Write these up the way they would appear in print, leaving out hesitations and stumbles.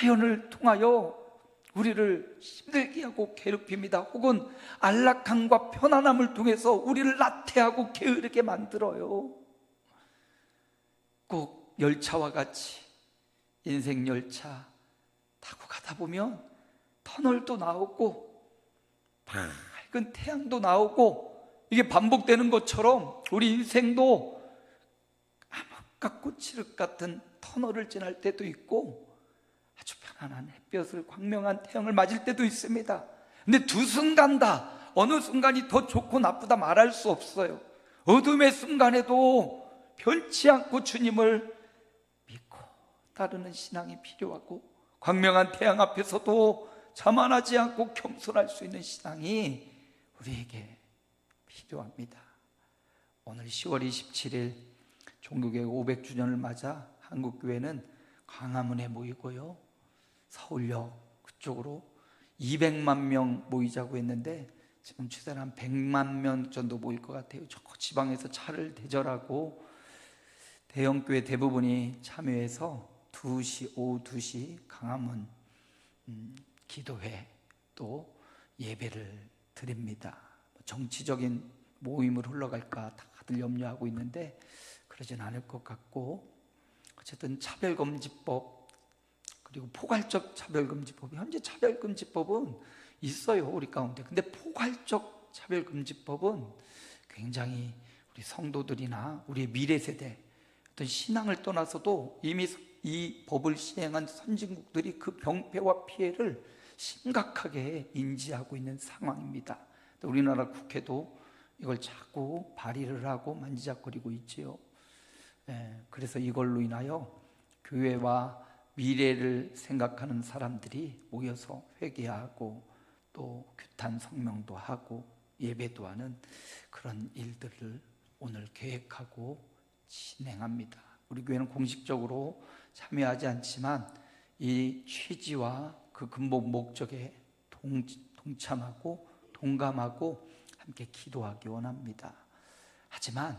사연을 통하여 우리를 힘들게 하고 괴롭힙니다. 혹은 안락함과 편안함을 통해서 우리를 나태하고 게으르게 만들어요. 꼭 열차와 같이 인생 열차 타고 가다 보면 터널도 나오고 밝은 태양도 나오고, 이게 반복되는 것처럼 우리 인생도 암흑과 꽃이륵 같은 터널을 지날 때도 있고 아주 편안한 햇볕을, 광명한 태양을 맞을 때도 있습니다. 근데 두 순간 다 어느 순간이 더 좋고 나쁘다 말할 수 없어요. 어둠의 순간에도 변치 않고 주님을 믿고 따르는 신앙이 필요하고, 광명한 태양 앞에서도 자만하지 않고 겸손할 수 있는 신앙이 우리에게 필요합니다. 오늘 10월 27일 종교개혁 500주년을 맞아 한국교회는 광화문에 모이고요, 서울역 그쪽으로 200만 명 모이자고 했는데 지금 추세는 한 100만 명 정도 모일 것 같아요. 저 지방에서 차를 대절하고 대형교회 대부분이 참여해서 오후 2시 광화문 기도회 또 예배를 드립니다. 정치적인 모임으로 흘러갈까 다들 염려하고 있는데 그러진 않을 것 같고, 어쨌든 차별금지법 그리고 포괄적 차별금지법, 현재 차별금지법은 있어요 우리 가운데. 근데 포괄적 차별금지법은 굉장히 우리 성도들이나 우리의 미래 세대, 어떤 신앙을 떠나서도 이미 이 법을 시행한 선진국들이 그 병폐와 피해를 심각하게 인지하고 있는 상황입니다. 우리나라 국회도 이걸 자꾸 발의를 하고 만지작거리고 있지요. 그래서 이걸로 인하여 교회와 미래를 생각하는 사람들이 모여서 회개하고 또 규탄 성명도 하고 예배도 하는 그런 일들을 오늘 계획하고 진행합니다. 우리 교회는 공식적으로 참여하지 않지만 이 취지와 그 근본 목적에 동참하고 동감하고 함께 기도하기 원합니다. 하지만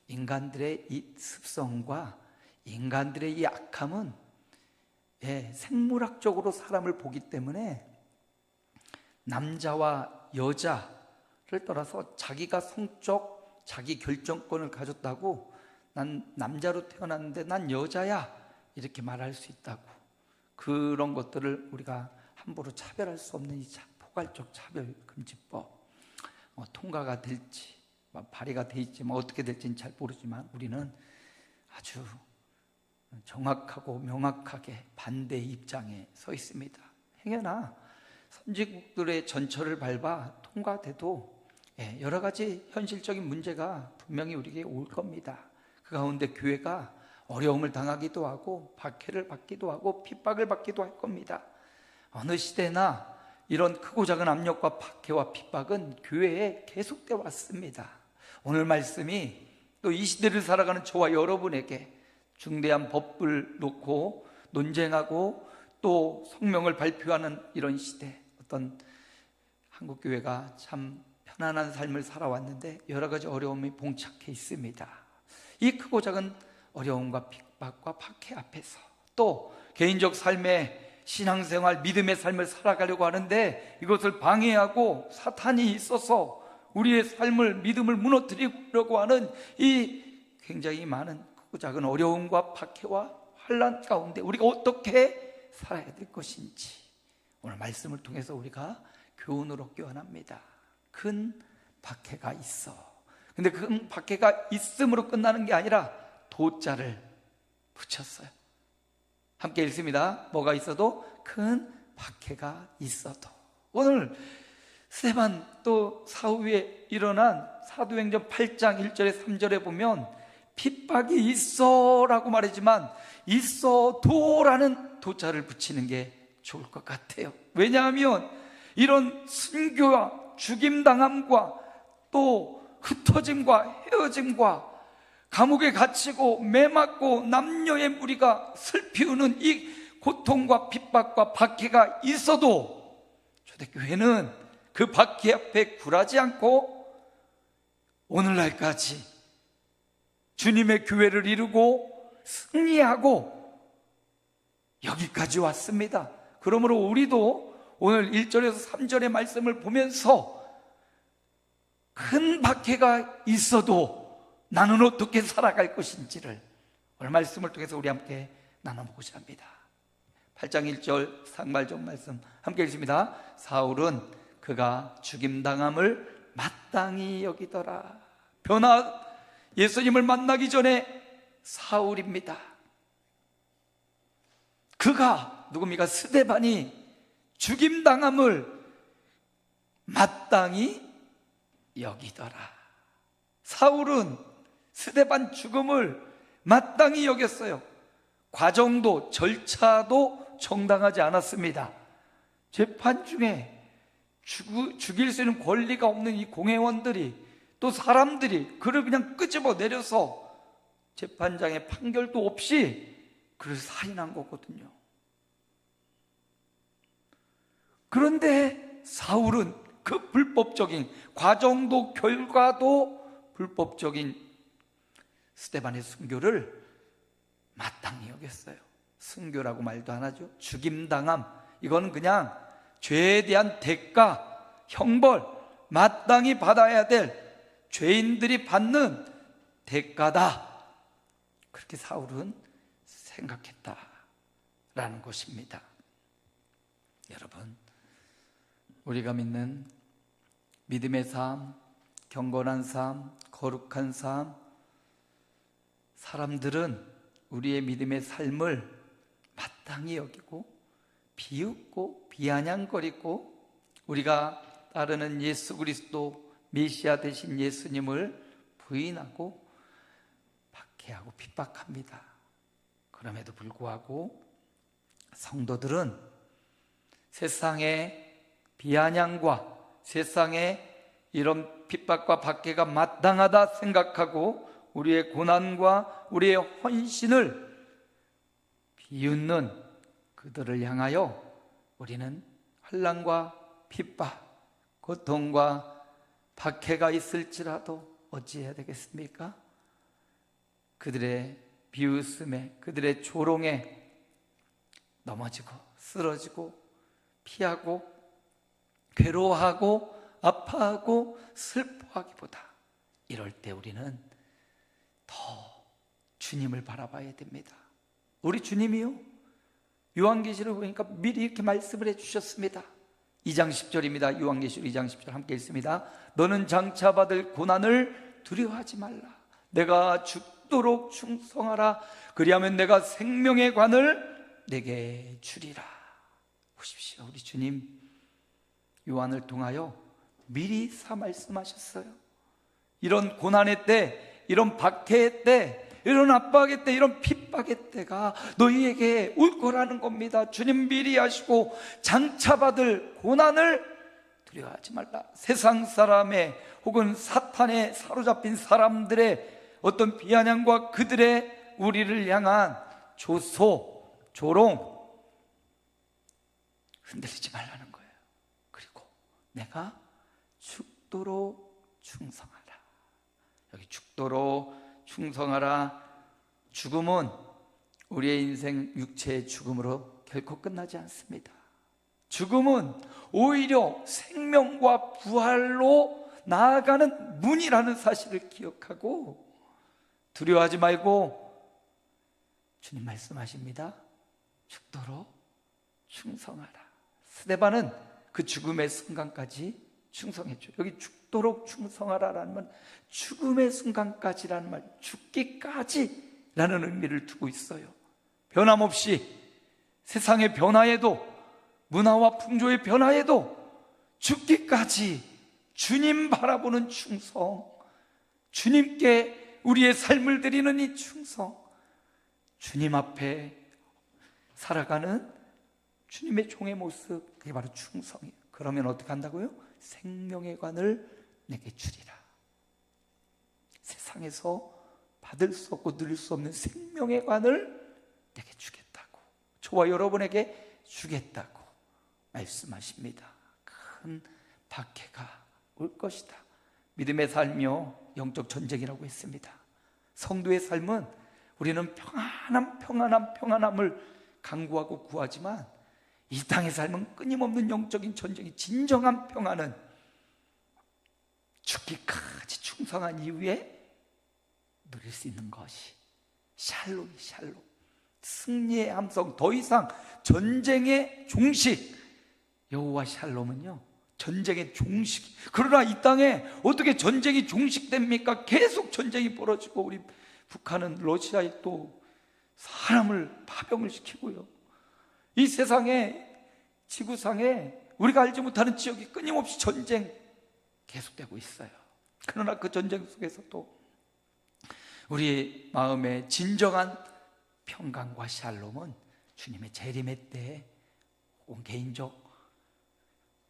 인간들의 이 습성과 인간들의 이 악함은 생물학적으로 사람을 보기 때문에 남자와 여자를 떠나서 자기가 성적 자기 결정권을 가졌다고 난 남자로 태어났는데 난 여자야 이렇게 말할 수 있다고, 그런 것들을 우리가 함부로 차별할 수 없는 이 포괄적 차별금지법 통과가 될지 발의가 돼 있지 어떻게 될지는 잘 모르지만 우리는 아주 정확하고 명확하게 반대 입장에 서 있습니다. 행여나 선진국들의 전철을 밟아 통과돼도 여러 가지 현실적인 문제가 분명히 우리에게 올 겁니다. 그 가운데 교회가 어려움을 당하기도 하고 박해를 받기도 하고 핍박을 받기도 할 겁니다. 어느 시대나 이런 크고 작은 압력과 박해와 핍박은 교회에 계속되어 왔습니다. 오늘 말씀이 또 이 시대를 살아가는 저와 여러분에게 중대한 법을 놓고 논쟁하고 또 성명을 발표하는 이런 시대, 어떤 한국교회가 참 편안한 삶을 살아왔는데 여러 가지 어려움이 봉착해 있습니다. 이 크고 작은 어려움과 핍박과 박해 앞에서 또 개인적 삶의 신앙생활, 믿음의 삶을 살아가려고 하는데 이것을 방해하고 사탄이 있어서 우리의 삶을, 믿음을 무너뜨리려고 하는 이 굉장히 많은 크고 작은 어려움과 박해와 환난 가운데 우리가 어떻게 살아야 될 것인지 오늘 말씀을 통해서 우리가 교훈을 얻기 원합니다. 큰 박해가 있어. 근데 큰 박해가 있음으로 끝나는 게 아니라 도자를 붙였어요. 함께 읽습니다. 뭐가 있어도 큰 박해가 있어도. 오늘 스데반 또 사후에 일어난 사도행전 8장 1절에 3절에 보면 핍박이 있어 라고 말하지만 있어도 라는 도자를 붙이는 게 좋을 것 같아요. 왜냐하면 이런 순교와 죽임당함과 또 흩어짐과 헤어짐과 감옥에 갇히고 매맞고 남녀의 무리가 슬피우는 이 고통과 핍박과 박해가 있어도 초대교회는 그 박해 앞에 굴하지 않고 오늘날까지 주님의 교회를 이루고 승리하고 여기까지 왔습니다. 그러므로 우리도 오늘 1절에서 3절의 말씀을 보면서 큰 박해가 있어도 나는 어떻게 살아갈 것인지를 오늘 말씀을 통해서 우리 함께 나눠보고자 합니다. 8장 1절 상말적 말씀 함께 읽습니다. 사울은 그가 죽임당함을 마땅히 여기더라. 예수님을 만나기 전에 사울입니다. 그가 누굽니까? 스데반이 죽임당함을 마땅히 여기더라. 사울은 스데반 죽음을 마땅히 여겼어요. 과정도 절차도 정당하지 않았습니다. 재판 중에 죽일 수 있는 권리가 없는 이 공회원들이 또 사람들이 그를 그냥 끄집어 내려서 재판장의 판결도 없이 그를 살인한 거거든요. 그런데 사울은 그 불법적인 과정도 결과도 불법적인 스데반의 순교를 마땅히 여겼어요. 순교라고 말도 안 하죠. 죽임당함, 이거는 그냥 죄에 대한 대가, 형벌, 마땅히 받아야 될 죄인들이 받는 대가다, 그렇게 사울은 생각했다라는 것입니다. 여러분, 우리가 믿는 믿음의 삶, 경건한 삶, 거룩한 삶, 사람들은 우리의 믿음의 삶을 마땅히 여기고 비웃고 비아냥거리고 우리가 따르는 예수 그리스도 메시아 되신 예수님을 부인하고 박해하고 핍박합니다. 그럼에도 불구하고 성도들은 세상의 비아냥과 세상의 이런 핍박과 박해가 마땅하다 생각하고 우리의 고난과 우리의 헌신을 비웃는 그들을 향하여 우리는 환난과 핍박, 고통과 박해가 있을지라도 어찌해야 되겠습니까? 그들의 비웃음에, 그들의 조롱에 넘어지고 쓰러지고 피하고 괴로워하고 아파하고 슬퍼하기보다 이럴 때 우리는 더 주님을 바라봐야 됩니다. 우리 주님이요, 요한계시를 보니까 미리 이렇게 말씀을 해주셨습니다. 2장 10절입니다. 요한계시록 2장 10절 함께 읽습니다. 너는 장차 받을 고난을 두려워하지 말라. 내가 죽도록 충성하라. 그리하면 내가 생명의 관을 내게 주리라. 보십시오, 우리 주님 요한을 통하여 미리 말씀하셨어요. 이런 고난의 때, 이런 박해의 때, 이런 압박의 때, 이런 핍박의 때가 너희에게 올 거라는 겁니다. 주님 미리 하시고 장차 받을 고난을 두려워하지 말라. 세상 사람의 혹은 사탄에 사로잡힌 사람들의 어떤 비아냥과 그들의 우리를 향한 조소, 조롱 흔들리지 말라는 거예요. 그리고 내가 죽도록 충성하라. 여기 죽도록 충성하라. 죽음은 우리의 인생 육체의 죽음으로 결코 끝나지 않습니다. 죽음은 오히려 생명과 부활로 나아가는 문이라는 사실을 기억하고 두려워하지 말고 주님 말씀하십니다. 죽도록 충성하라. 스데반은 그 죽음의 순간까지 충성했죠. 여기 죽도록 충성하라라는 말, 죽음의 순간까지라는 말, 죽기까지라는 의미를 두고 있어요. 변함없이 세상의 변화에도, 문화와 풍조의 변화에도 죽기까지 주님 바라보는 충성, 주님께 우리의 삶을 드리는 이 충성, 주님 앞에 살아가는 주님의 종의 모습, 그게 바로 충성이에요. 그러면 어떻게 한다고요? 생명의 관을 내게 주리라. 세상에서 받을 수 없고 누릴 수 없는 생명의 관을 내게 주겠다고, 저와 여러분에게 주겠다고 말씀하십니다. 큰 박해가 올 것이다. 믿음의 삶이요, 영적 전쟁이라고 했습니다. 성도의 삶은 우리는 평안함을 간구하고 구하지만 이 땅의 삶은 끊임없는 영적인 전쟁이, 진정한 평화는 죽기까지 충성한 이후에 누릴 수 있는 것이 샬롬이 샬롬, 승리의 함성, 더 이상 전쟁의 종식. 여호와 샬롬은요, 전쟁의 종식. 그러나 이 땅에 어떻게 전쟁이 종식됩니까? 계속 전쟁이 벌어지고, 우리 북한은 러시아에 또 사람을 파병을 시키고요, 이 세상에, 지구상에 우리가 알지 못하는 지역이 끊임없이 전쟁 계속되고 있어요. 그러나 그 전쟁 속에서도 우리 마음의 진정한 평강과 샬롬은 주님의 재림의 때에, 혹은 개인적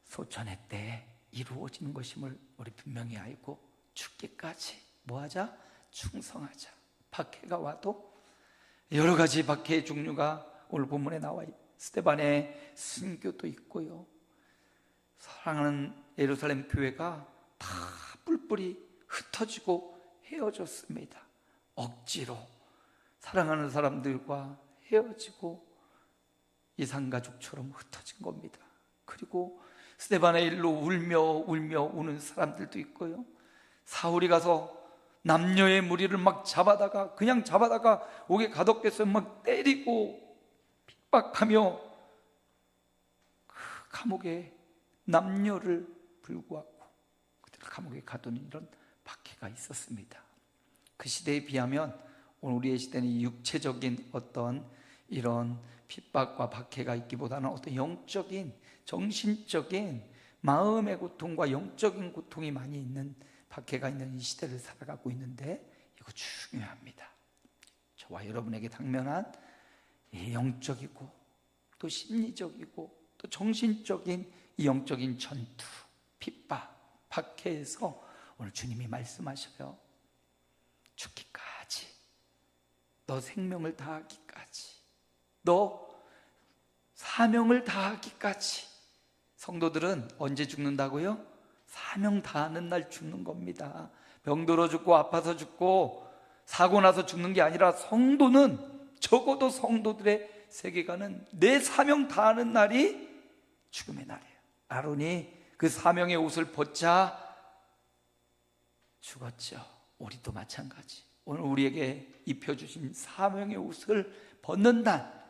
소천의 때에 이루어지는 것임을 우리 분명히 알고, 죽기까지 뭐하자? 충성하자. 박해가 와도 여러 가지 박해의 종류가 오늘 본문에 나와 있습니다. 스데반의 순교도 있고요, 사랑하는 예루살렘 교회가 다 뿔뿔이 흩어지고 헤어졌습니다. 억지로 사랑하는 사람들과 헤어지고 이산가족처럼 흩어진 겁니다. 그리고 스데반의 일로 울며 우는 사람들도 있고요, 사울이 가서 남녀의 무리를 막 잡아다가, 그냥 잡아다가 옥에 가뒀겠어요. 막 때리고 핍박하며 그 감옥에 남녀를 불구하고 그들을 감옥에 가두는 이런 박해가 있었습니다. 그 시대에 비하면 오늘 우리의 시대는 육체적인 어떤 이런 핍박과 박해가 있기보다는 어떤 영적인, 정신적인 마음의 고통과 영적인 고통이 많이 있는, 박해가 있는 이 시대를 살아가고 있는데, 이거 중요합니다. 저와 여러분에게 당면한 이 영적이고 또 심리적이고 또 정신적인 이 영적인 전투, 핍박, 박해에서 오늘 주님이 말씀하셔요. 죽기까지, 너 생명을 다하기까지, 너 사명을 다하기까지. 성도들은 언제 죽는다고요? 사명 다하는 날 죽는 겁니다. 병들어 죽고 아파서 죽고 사고 나서 죽는 게 아니라, 성도는, 적어도 성도들의 세계관은 내 사명 다하는 날이 죽음의 날이에요. 아론이 그 사명의 옷을 벗자 죽었죠. 우리도 마찬가지. 오늘 우리에게 입혀주신 사명의 옷을 벗는 날,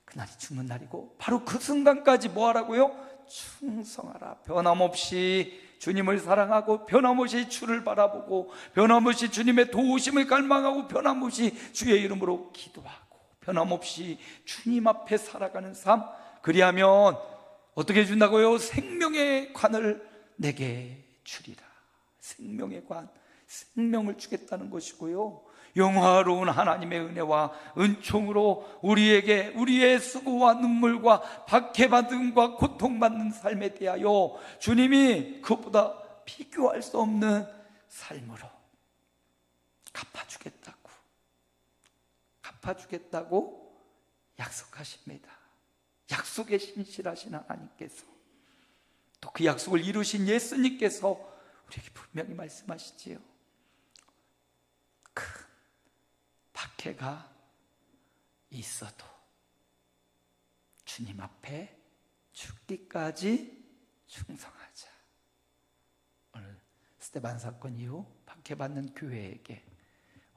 그날이 죽는 날이고, 바로 그 순간까지 뭐 하라고요? 충성하라. 변함없이 주님을 사랑하고, 변함없이 주를 바라보고, 변함없이 주님의 도우심을 갈망하고, 변함없이 주의 이름으로 기도하고, 변함없이 주님 앞에 살아가는 삶. 그리하면 어떻게 준다고요? 생명의 관을 내게 주리라. 생명의 관, 생명을 주겠다는 것이고요, 영화로운 하나님의 은혜와 은총으로 우리에게 우리의 수고와 눈물과 박해받음과 고통받는 삶에 대하여 주님이 그것보다 비교할 수 없는 삶으로 갚아주겠다고 약속하십니다. 약속에 신실하신 하나님께서, 또 그 약속을 이루신 예수님께서 우리에게 분명히 말씀하시지요. 큰 박해가 있어도 주님 앞에 죽기까지 충성하자. 오늘 스데반 사건 이후 박해받는 교회에게,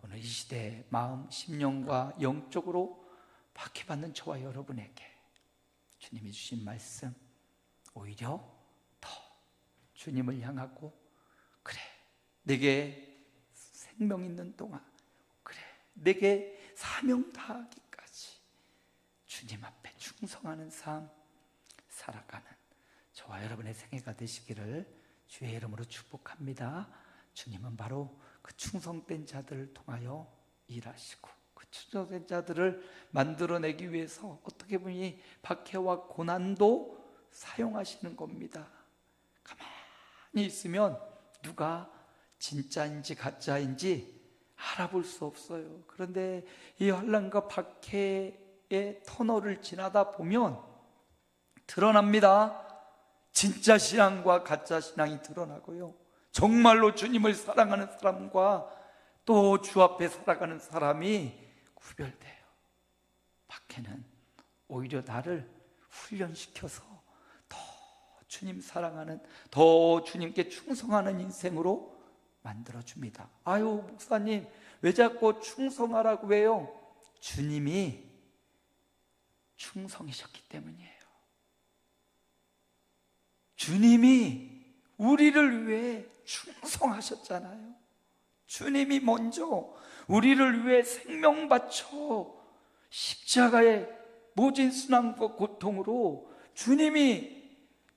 오늘 이 시대의 마음, 심령과 영적으로 박해받는 저와 여러분에게 주님이 주신 말씀, 오히려 더 주님을 향하고, 그래, 내게 생명 있는 동안, 그래, 내게 사명 다하기까지 주님 앞에 충성하는 삶 살아가는 저와 여러분의 생애가 되시기를 주의 이름으로 축복합니다. 주님은 바로 그 충성된 자들을 통하여 일하시고, 그 충성된 자들을 만들어내기 위해서 어떻게 보니 박해와 고난도 사용하시는 겁니다. 가만히 있으면 누가 진짜인지 가짜인지 알아볼 수 없어요. 그런데 이 환난과 박해의 터널을 지나다 보면 드러납니다. 진짜 신앙과 가짜 신앙이 드러나고요, 정말로 주님을 사랑하는 사람과 또 주 앞에 살아가는 사람이 구별돼요. 박해는 오히려 나를 훈련시켜서 더 주님 사랑하는, 더 주님께 충성하는 인생으로 만들어줍니다. 아유, 목사님 왜 자꾸 충성하라고 해요? 주님이 충성이셨기 때문이에요. 주님이 우리를 위해 충성하셨잖아요. 주님이 먼저 우리를 위해 생명 바쳐 십자가의 모진 순환과 고통으로 주님이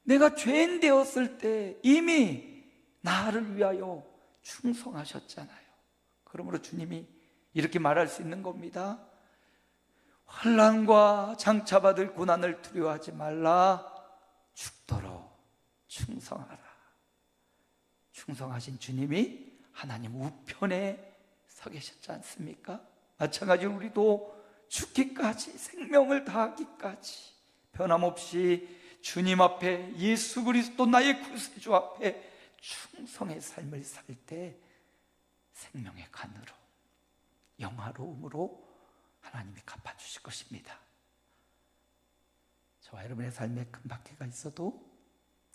내가 죄인 되었을 때 이미 나를 위하여 충성하셨잖아요. 그러므로 주님이 이렇게 말할 수 있는 겁니다. 환난과 장차받을 고난을 두려워하지 말라. 죽도록 충성하라. 충성하신 주님이 하나님 우편에 서 계셨지 않습니까? 마찬가지로 우리도 죽기까지, 생명을 다하기까지 변함없이 주님 앞에, 예수 그리스도 나의 구세주 앞에 충성의 삶을 살 때 생명의 간으로, 영화로움으로 하나님이 갚아주실 것입니다. 저와 여러분의 삶에 큰 박해가 있어도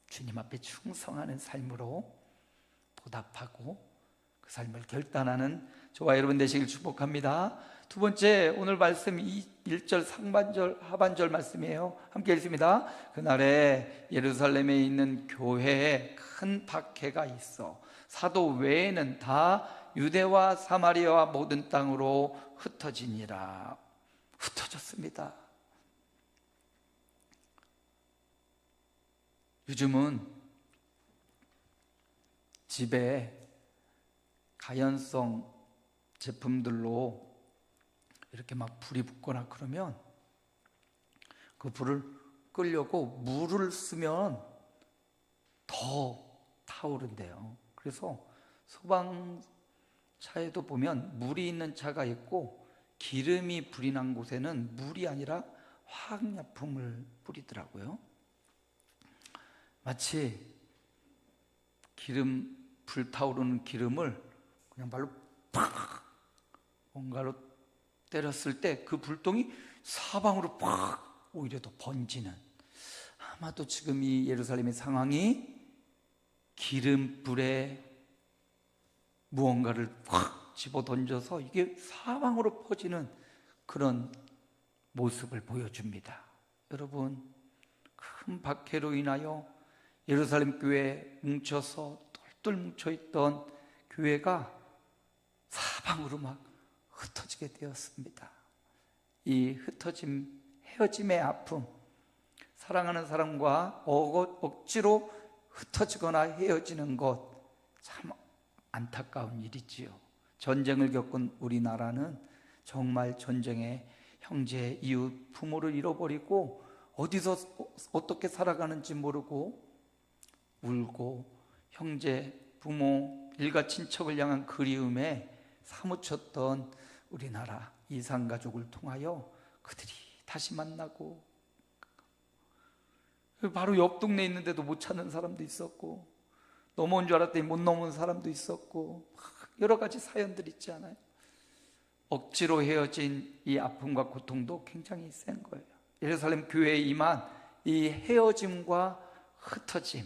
주님 앞에 충성하는 삶으로 보답하고 그 삶을 결단하는 저와 여러분 되시길 축복합니다. 두 번째, 오늘 말씀 1절 상반절 하반절 말씀이에요. 함께 읽습니다. 그날에 예루살렘에 있는 교회에 큰 박해가 있어 사도 외에는 다 유대와 사마리아와 모든 땅으로 흩어지니라. 흩어졌습니다. 요즘은 집에 가연성 제품들로 이렇게 막 불이 붙거나 그러면 그 불을 끄려고 물을 쓰면 더 타오른대요. 그래서 소방차에도 보면 물이 있는 차가 있고 기름이 불이 난 곳에는 물이 아니라 화학약품을 뿌리더라고요. 마치 불타오르는 기름을 그냥 발로 팍 뭔가로 때렸을 때 그 불똥이 사방으로 팍 오히려 더 번지는, 아마도 지금 이 예루살렘의 상황이 기름불에 무언가를 확 집어 던져서 이게 사방으로 퍼지는 그런 모습을 보여줍니다. 여러분, 큰 박해로 인하여 예루살렘 교회에 뭉쳐서 똘똘 뭉쳐있던 교회가 사방으로 막 흩어지게 되었습니다. 이 흩어짐, 헤어짐의 아픔, 사랑하는 사람과 억지로 흩어지거나 헤어지는 것, 참 안타까운 일이지요. 전쟁을 겪은 우리나라는 정말 전쟁에 형제, 이웃, 부모를 잃어버리고 어디서 어떻게 살아가는지 모르고 울고 형제, 부모, 일가 친척을 향한 그리움에 사무쳤던 우리나라 이산가족을 통하여 그들이 다시 만나고, 바로 옆 동네에 있는데도 못 찾는 사람도 있었고, 넘어온 줄 알았더니 못 넘어온 사람도 있었고, 여러 가지 사연들이 있지 않아요? 억지로 헤어진 이 아픔과 고통도 굉장히 센 거예요. 예루살렘 교회에 임한 이 헤어짐과 흩어짐,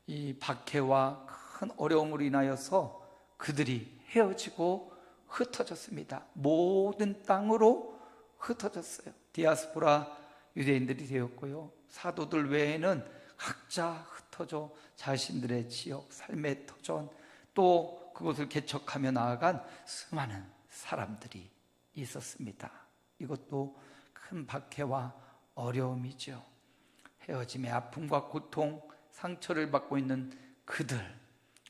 이 박해와 큰 어려움으로 인하여서 그들이 헤어지고 흩어졌습니다. 모든 땅으로 흩어졌어요. 디아스포라 유대인들이 되었고요, 사도들 외에는 각자 흩어져 자신들의 지역, 삶의 터전, 또 그것을 개척하며 나아간 수많은 사람들이 있었습니다. 이것도 큰 박해와 어려움이죠. 헤어짐의 아픔과 고통, 상처를 받고 있는 그들.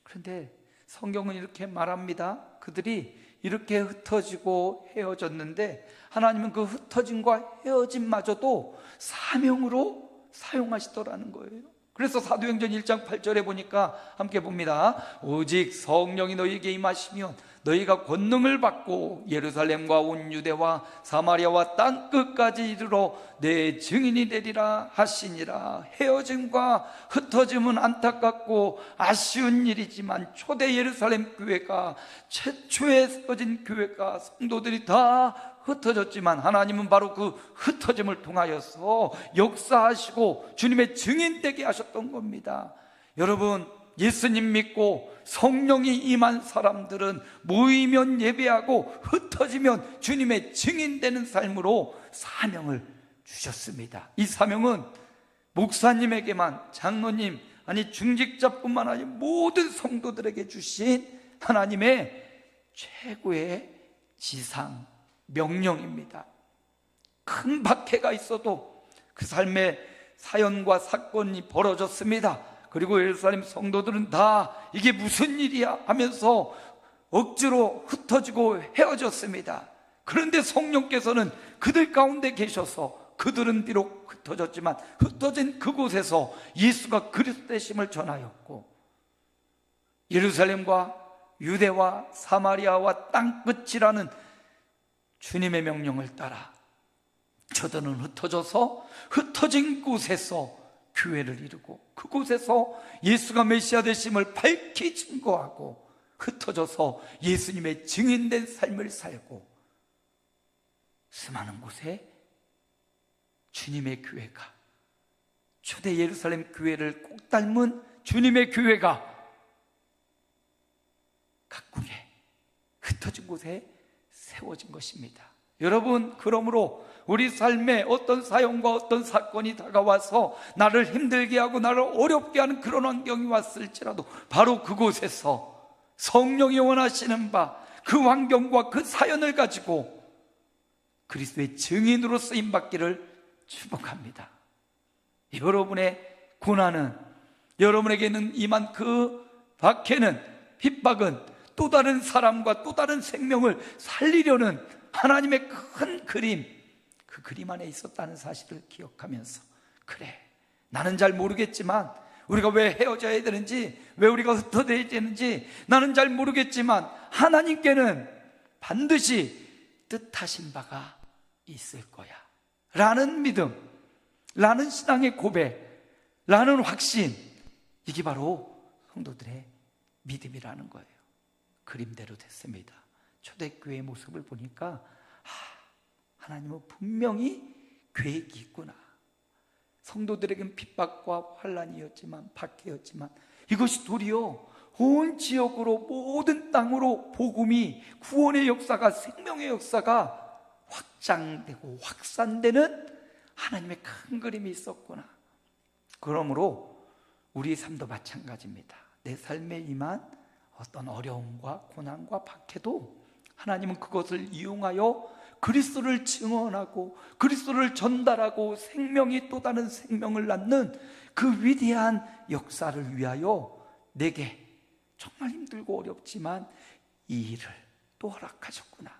그런데 성경은 이렇게 말합니다. 그들이 이렇게 흩어지고 헤어졌는데 하나님은 그 흩어짐과 헤어짐마저도 사명으로 사용하시더라는 거예요. 그래서 사도행전 1장 8절에 보니까 함께 봅니다. 오직 성령이 너희에게 임하시면 너희가 권능을 받고 예루살렘과 온 유대와 사마리아와 땅끝까지 이르러 내 증인이 되리라 하시니라. 헤어짐과 흩어짐은 안타깝고 아쉬운 일이지만 초대 예루살렘 교회가, 최초에 세워진 교회가, 성도들이 다 흩어졌지만 하나님은 바로 그 흩어짐을 통하여서 역사하시고 주님의 증인되게 하셨던 겁니다. 여러분, 예수님 믿고 성령이 임한 사람들은 모이면 예배하고 흩어지면 주님의 증인되는 삶으로 사명을 주셨습니다. 이 사명은 목사님에게만, 장로님, 아니 중직자뿐만 아니라 모든 성도들에게 주신 하나님의 최고의 지상 명령입니다. 큰 박해가 있어도 그 삶의 사연과 사건이 벌어졌습니다. 그리고 예루살렘 성도들은 다 이게 무슨 일이야 하면서 억지로 흩어지고 헤어졌습니다. 그런데 성령께서는 그들 가운데 계셔서 그들은 비록 흩어졌지만 흩어진 그곳에서 예수가 그리스도 되심을 전하였고, 예루살렘과 유대와 사마리아와 땅끝이라는 주님의 명령을 따라 저들은 흩어져서 흩어진 곳에서 교회를 이루고 그곳에서 예수가 메시아 되심을 밝히 증거하고 흩어져서 예수님의 증인된 삶을 살고, 수많은 곳에 주님의 교회가, 초대 예루살렘 교회를 꼭 닮은 주님의 교회가 각국에 흩어진 곳에 세워진 것입니다. 여러분, 그러므로 우리 삶에 어떤 사연과 어떤 사건이 다가와서 나를 힘들게 하고 나를 어렵게 하는 그런 환경이 왔을지라도 바로 그곳에서 성령이 원하시는 바 그 환경과 그 사연을 가지고 그리스도의 증인으로 쓰임받기를 축복합니다. 여러분의 고난은, 여러분에게는 임한 그 박해는, 핍박은 또 다른 사람과 또 다른 생명을 살리려는 하나님의 큰 그림, 그 그림 안에 있었다는 사실을 기억하면서, 그래, 나는 잘 모르겠지만 우리가 왜 헤어져야 되는지, 왜 우리가 흩어져야 되는지 나는 잘 모르겠지만 하나님께는 반드시 뜻하신 바가 있을 거야 라는 믿음, 라는 신앙의 고백, 라는 확신, 이게 바로 성도들의 믿음이라는 거예요. 그림대로 됐습니다. 초대교회의 모습을 보니까 하나님은 분명히 계획이 있구나. 성도들에게는 핍박과 환난이었지만, 박해였지만 이것이 도리어 온 지역으로, 모든 땅으로 복음이, 구원의 역사가, 생명의 역사가 확장되고 확산되는 하나님의 큰 그림이 있었구나. 그러므로 우리 삶도 마찬가지입니다. 내 삶에 임한 어떤 어려움과 고난과 박해도 하나님은 그것을 이용하여 그리스도를 증언하고 그리스도를 전달하고 생명이 또 다른 생명을 낳는 그 위대한 역사를 위하여 내게 정말 힘들고 어렵지만 이 일을 또 허락하셨구나.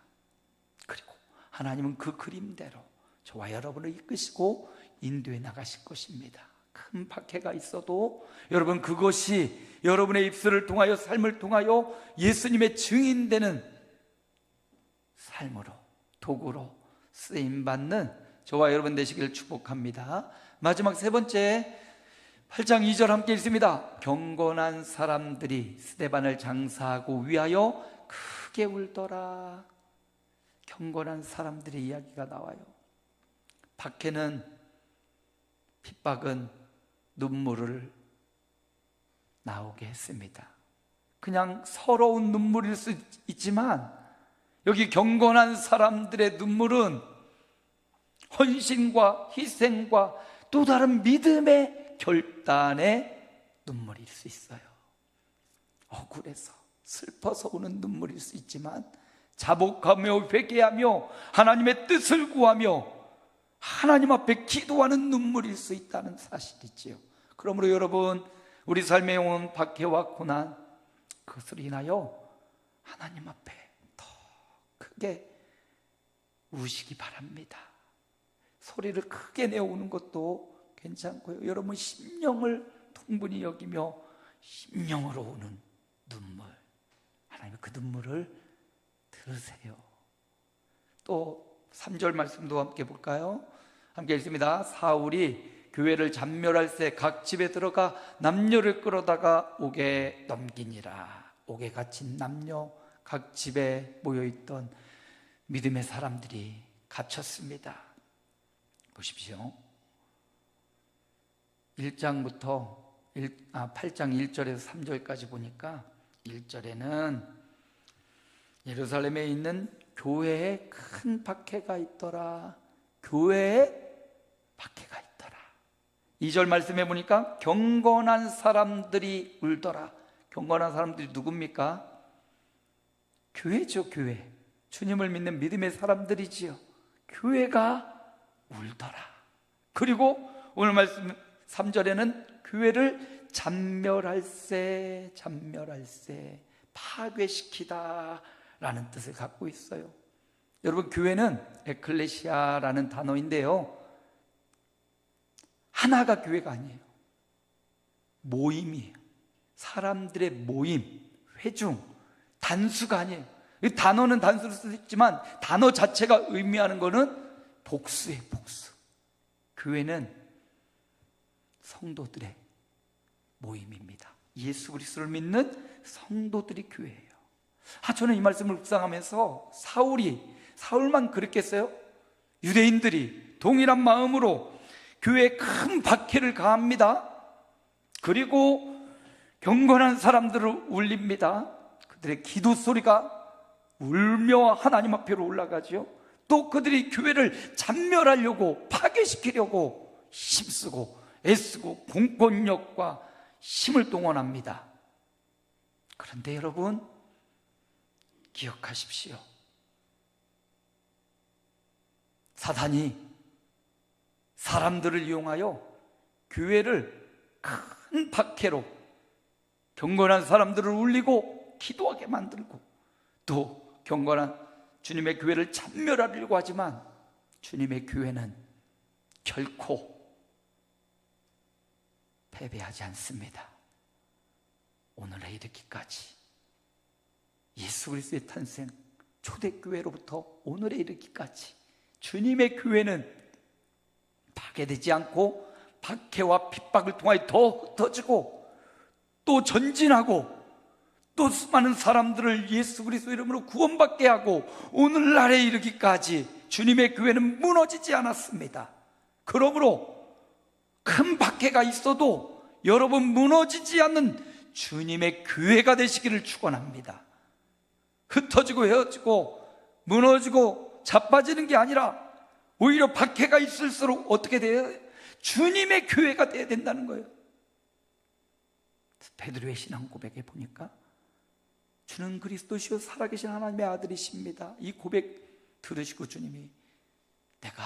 그리고 하나님은 그 그림대로 저와 여러분을 이끄시고 인도해 나가실 것입니다. 큰 박해가 있어도 여러분, 그것이 여러분의 입술을 통하여, 삶을 통하여 예수님의 증인되는 삶으로, 도구로 쓰임받는 저와 여러분 되시기를 축복합니다. 마지막 세 번째, 8장 2절 함께 읽습니다. 경건한 사람들이 스데반을 장사하고 위하여 크게 울더라. 경건한 사람들의 이야기가 나와요. 박해는, 핍박은 눈물을 나오게 했습니다. 그냥 서러운 눈물일 수 있지만 여기 경건한 사람들의 눈물은 헌신과 희생과 또 다른 믿음의 결단의 눈물일 수 있어요. 억울해서, 슬퍼서 우는 눈물일 수 있지만 자복하며 회개하며 하나님의 뜻을 구하며 하나님 앞에 기도하는 눈물일 수 있다는 사실이지요. 그러므로 여러분, 우리 삶에 온 박해와 고난, 그것을 인하여 하나님 앞에 더 크게 우시기 바랍니다. 소리를 크게 내어 우는 것도 괜찮고요. 여러분, 심령을 충분히 여기며 심령으로 우는 눈물, 하나님의 그 눈물을 들으세요. 또 3절 말씀도 함께 볼까요? 함께 읽습니다. 사울이 교회를 잔멸할 새 각 집에 들어가 남녀를 끌어다가 옥에 넘기니라. 옥에 갇힌 남녀, 각 집에 모여있던 믿음의 사람들이 갇혔습니다. 보십시오. 8장 1절에서 3절까지 보니까 1절에는 예루살렘에 있는 교회에 큰 박해가 있더라. 교회에 박해가 있더라. 2절 말씀해 보니까 경건한 사람들이 울더라. 경건한 사람들이 누굽니까? 교회죠, 교회. 주님을 믿는 믿음의 사람들이지요. 교회가 울더라. 그리고 오늘 말씀 3절에는 교회를 잔멸할세, 파괴시키다 라는 뜻을 갖고 있어요. 여러분, 교회는 에클레시아라는 단어인데요, 하나가 교회가 아니에요. 모임이에요. 사람들의 모임, 회중, 단수가 아니에요. 이 단어는 단수로 쓸 수 있지만 단어 자체가 의미하는 것은 복수예요, 복수. 교회는 성도들의 모임입니다. 예수 그리스도를 믿는 성도들이 교회예요. 저는 이 말씀을 묵상하면서 사울만 그랬겠어요? 유대인들이 동일한 마음으로 교회에 큰 박해를 가합니다. 그리고 경건한 파괴를 울립니다. 그들의 기도 소리가 울며 하나님 앞으로 올라가죠. 또 그들이 교회를 잔멸하려고, 파괴시키려고 힘쓰고 애쓰고 공권력과 힘을 동원합니다. 그런데 여러분, 기억하십시오. 사단이 사람들을 이용하여 교회를 큰 박해로 경건한 사람들을 울리고 기도하게 만들고, 또 경건한 주님의 교회를 찬멸하려고 하지만 주님의 교회는 결코 패배하지 않습니다. 오늘에 이르기까지 예수 그리스도의 탄생, 초대교회로부터 오늘에 이르기까지 주님의 교회는 파괴되지 않고 박해와 핍박을 통하여 더 흩어지고 또 전진하고 또 수많은 사람들을 예수 그리스도 이름으로 구원받게 하고 오늘날에 이르기까지 주님의 교회는 무너지지 않았습니다. 그러므로 큰 박해가 있어도 여러분 무너지지 않는 주님의 교회가 되시기를 축원합니다. 흩어지고 헤어지고 무너지고 자빠지는 게 아니라 오히려 박해가 있을수록 어떻게 돼요? 주님의 교회가 돼야 된다는 거예요. 베드로의 신앙 고백에 보니까 주는 그리스도시요 살아계신 하나님의 아들이십니다. 이 고백 들으시고 주님이 내가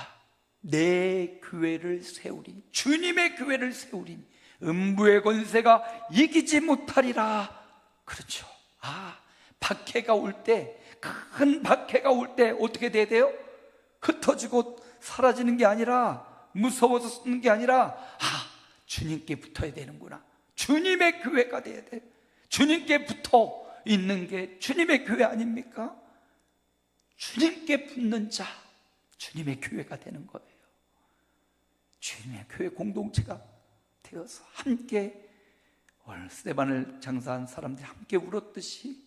내 교회를 세우리니, 주님의 교회를 세우리니 음부의 권세가 이기지 못하리라. 그렇죠. 박해가 올 때, 큰 박해가 올 때 어떻게 돼야 돼요? 흩어지고 사라지는 게 아니라, 무서워서 쓰는 게 아니라 주님께 붙어야 되는구나. 주님의 교회가 돼야 돼. 주님께 붙어 있는 게 주님의 교회 아닙니까? 주님께 붙는 자, 주님의 교회가 되는 거예요. 주님의 교회 공동체가 되어서 함께, 오늘 스데반을 장사한 사람들이 함께 울었듯이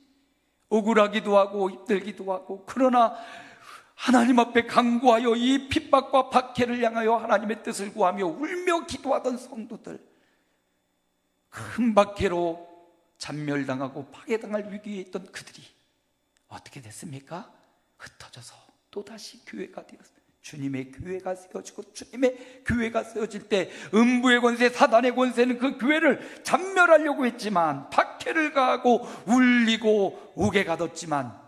억울하기도 하고 힘들기도 하고, 그러나 하나님 앞에 간구하여 이 핍박과 박해를 향하여 하나님의 뜻을 구하며 울며 기도하던 성도들, 큰 박해로 잔멸당하고 파괴당할 위기에 있던 그들이 어떻게 됐습니까? 흩어져서 또다시 교회가 되었습니다. 주님의 교회가 세워지고, 주님의 교회가 세워질 때 음부의 권세, 사단의 권세는 그 교회를 잔멸하려고 했지만, 박해를 가하고 울리고 옥에 가뒀지만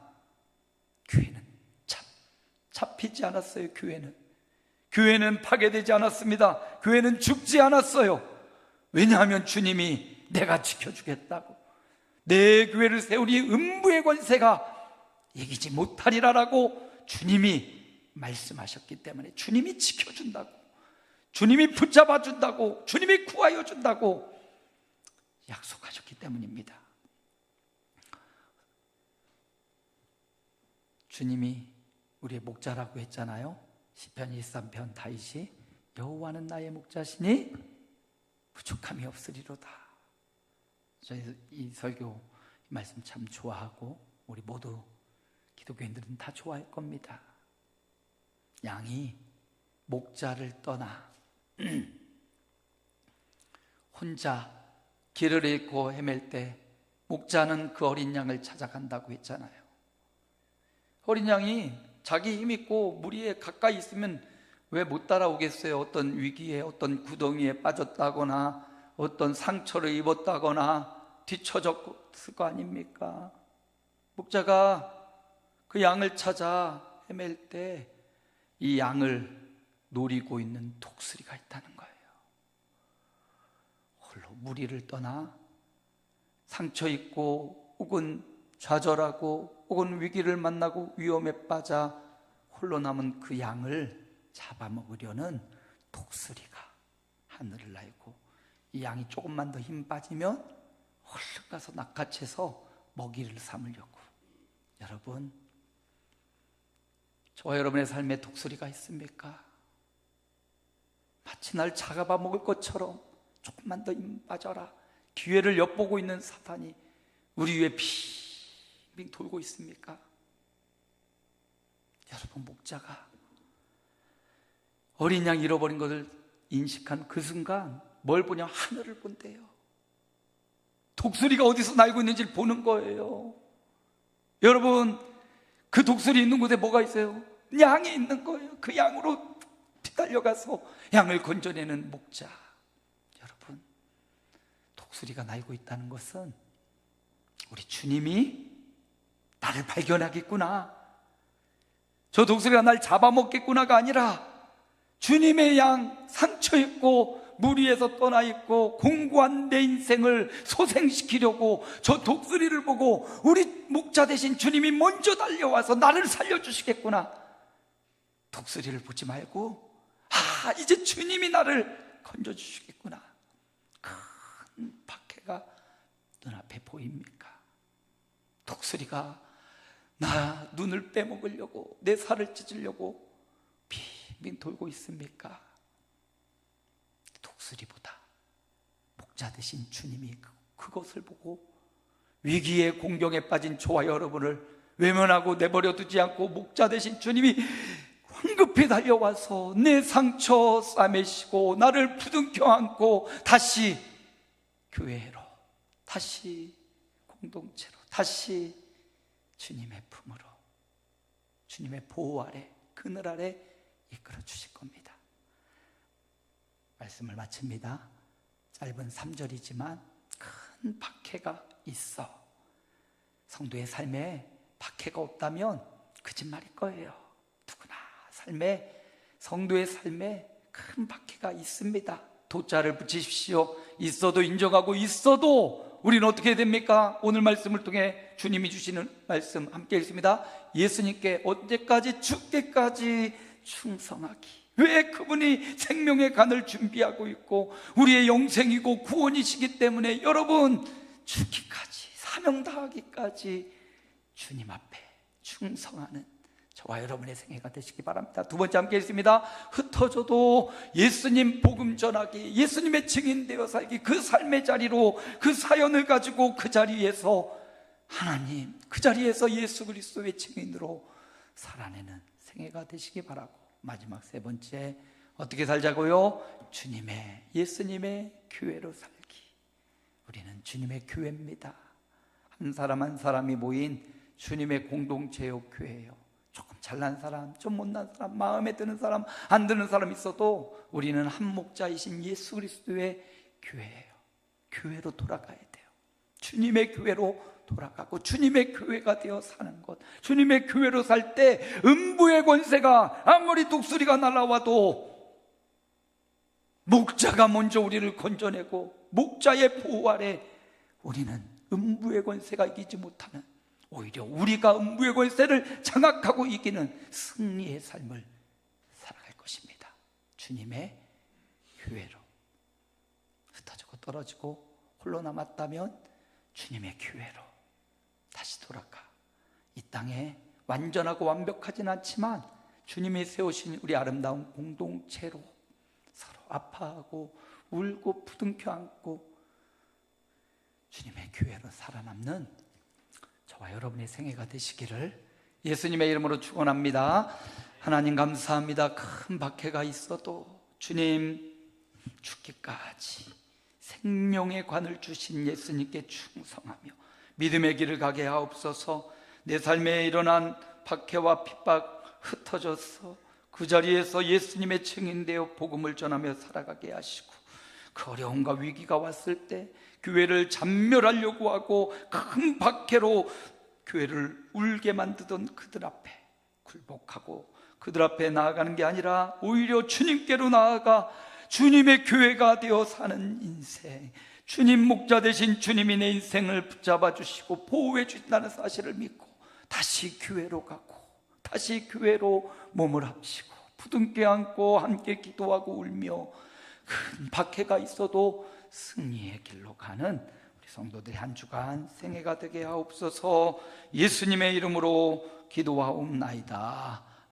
교회는 잡히지 않았어요. 교회는 파괴되지 않았습니다. 교회는 죽지 않았어요. 왜냐하면 주님이 내가 지켜주겠다고, 내 교회를 세우니 음부의 권세가 이기지 못하리라라고 주님이 말씀하셨기 때문에, 주님이 지켜준다고, 주님이 붙잡아준다고, 주님이 구하여 준다고 약속하셨기 때문입니다. 주님이 우리의 목자라고 했잖아요. 시편 23편 다윗이 여호와는 나의 목자시니 부족함이 없으리로다. 저희 이 설교, 이 말씀 참 좋아하고 우리 모두 기독교인들은 다 좋아할 겁니다. 양이 목자를 떠나 혼자 길을 잃고 헤맬 때 목자는 그 어린 양을 찾아간다고 했잖아요. 어린 양이 자기 힘 있고 무리에 가까이 있으면 왜 못 따라오겠어요? 어떤 위기에, 어떤 구덩이에 빠졌다거나 어떤 상처를 입었다거나 뒤처졌을 거 아닙니까? 목자가 그 양을 찾아 헤맬 때 이 양을 노리고 있는 독수리가 있다는 거예요. 홀로 무리를 떠나 상처 입고 혹은 좌절하고 혹은 위기를 만나고 위험에 빠져 홀로 남은 그 양을 잡아먹으려는 독수리가 하늘을 날고, 이 양이 조금만 더 힘 빠지면 홀로 가서 낚아채서 먹이를 삼으려고. 여러분, 저와 여러분의 삶에 독수리가 있습니까? 마치 날 잡아먹을 것처럼 조금만 더 힘 빠져라, 기회를 엿보고 있는 사탄이 우리 위에 빙빙 돌고 있습니까? 여러분, 목자가 어린 양 잃어버린 것을 인식한 그 순간 뭘 보냐? 하늘을 본대요. 독수리가 어디서 날고 있는지를 보는 거예요. 여러분, 그 독수리 있는 곳에 뭐가 있어요? 양이 있는 거예요. 그 양으로 달려가서 양을 건져내는 목자. 여러분, 독수리가 날고 있다는 것은 우리 주님이 나를 발견하겠구나, 저 독수리가 날 잡아먹겠구나가 아니라 주님의 양, 상처 입고 무리에서 떠나 있고 공고한 내 인생을 소생시키려고 저 독수리를 보고 우리 목자 되신 주님이 먼저 달려와서 나를 살려주시겠구나, 독수리를 보지 말고 이제 주님이 나를 건져주시겠구나, 큰 박해가 눈앞에 보입니까? 독수리가 나 눈을 빼먹으려고, 내 살을 찢으려고 빙빙 돌고 있습니까? 독수리보다 목자 되신 주님이 그것을 보고 위기의 공경에 빠진 저와 여러분을 외면하고 내버려 두지 않고 목자 되신 주님이 황급히 달려와서 내 상처 싸매시고 나를 부둥켜 안고 다시 교회로, 다시 공동체로, 다시 주님의 품으로, 주님의 보호 아래, 그늘 아래 이끌어 주실 겁니다. 말씀을 마칩니다. 짧은 3절이지만 큰 박해가 있어. 성도의 삶에 박해가 없다면 거짓말일 거예요. 누구나 성도의 삶에 큰 박해가 있습니다. 도자를 붙이십시오. 있어도 인정하고, 있어도 우리는 어떻게 됩니까? 오늘 말씀을 통해 주님이 주시는 말씀 함께 읽습니다. 예수님께 언제까지? 죽기까지 충성하기. 왜? 그분이 생명의 간을 준비하고 있고 우리의 영생이고 구원이시기 때문에 여러분, 죽기까지, 사명 다하기까지 주님 앞에 충성하는 저와 여러분의 생애가 되시기 바랍니다. 두 번째 함께 읽습니다. 흩어져도 예수님 복음 전하기, 예수님의 증인되어 살기, 그 삶의 자리로, 그 사연을 가지고 그 자리에서 하나님, 그 자리에서 예수 그리스도의 증인으로 살아내는 생애가 되시기 바라고, 마지막 세 번째, 어떻게 살자고요? 예수님의 교회로 살기. 우리는 주님의 교회입니다. 한 사람 한 사람이 모인 주님의 공동체요, 교회예요. 조금 잘난 사람, 좀 못난 사람, 마음에 드는 사람, 안 드는 사람 있어도 우리는 한 목자이신 예수 그리스도의 교회예요. 교회로 돌아가야 돼요. 주님의 교회로 돌아가고 주님의 교회가 되어 사는 것, 주님의 교회로 살 때 음부의 권세가 아무리 독수리가 날아와도 목자가 먼저 우리를 건져내고 목자의 보호 아래 우리는 음부의 권세가 이기지 못하는, 오히려 우리가 음부의 권세를 장악하고 이기는 승리의 삶을 살아갈 것입니다. 주님의 교회로. 흩어지고 떨어지고 홀로 남았다면 주님의 교회로 다시 돌아가 이 땅에 완전하고 완벽하진 않지만 주님이 세우신 우리 아름다운 공동체로 서로 아파하고 울고 부둥켜 안고 주님의 교회로 살아남는 저와 여러분의 생애가 되시기를 예수님의 이름으로 축원합니다. 하나님 감사합니다. 큰 박해가 있어도 주님 죽기까지 생명의 관을 주신 예수님께 충성하며 믿음의 길을 가게 하옵소서. 내 삶에 일어난 박해와 핍박 흩어져서 그 자리에서 예수님의 증인되어 복음을 전하며 살아가게 하시고, 그 어려움과 위기가 왔을 때 교회를 잔멸하려고 하고 큰 박해로 교회를 울게 만드던 그들 앞에 굴복하고 그들 앞에 나아가는 게 아니라 오히려 주님께로 나아가 주님의 교회가 되어 사는 인생, 주님 목자 되신 주님이 내 인생을 붙잡아 주시고 보호해 주신다는 사실을 믿고 다시 교회로 가고 다시 교회로 몸을 합치고 부둥켜 안고 함께 기도하고 울며 큰 박해가 있어도 승리의 길로 가는 우리 성도들의 한 주간 생애가 되게 하옵소서. 예수님의 이름으로 기도하옵나이다.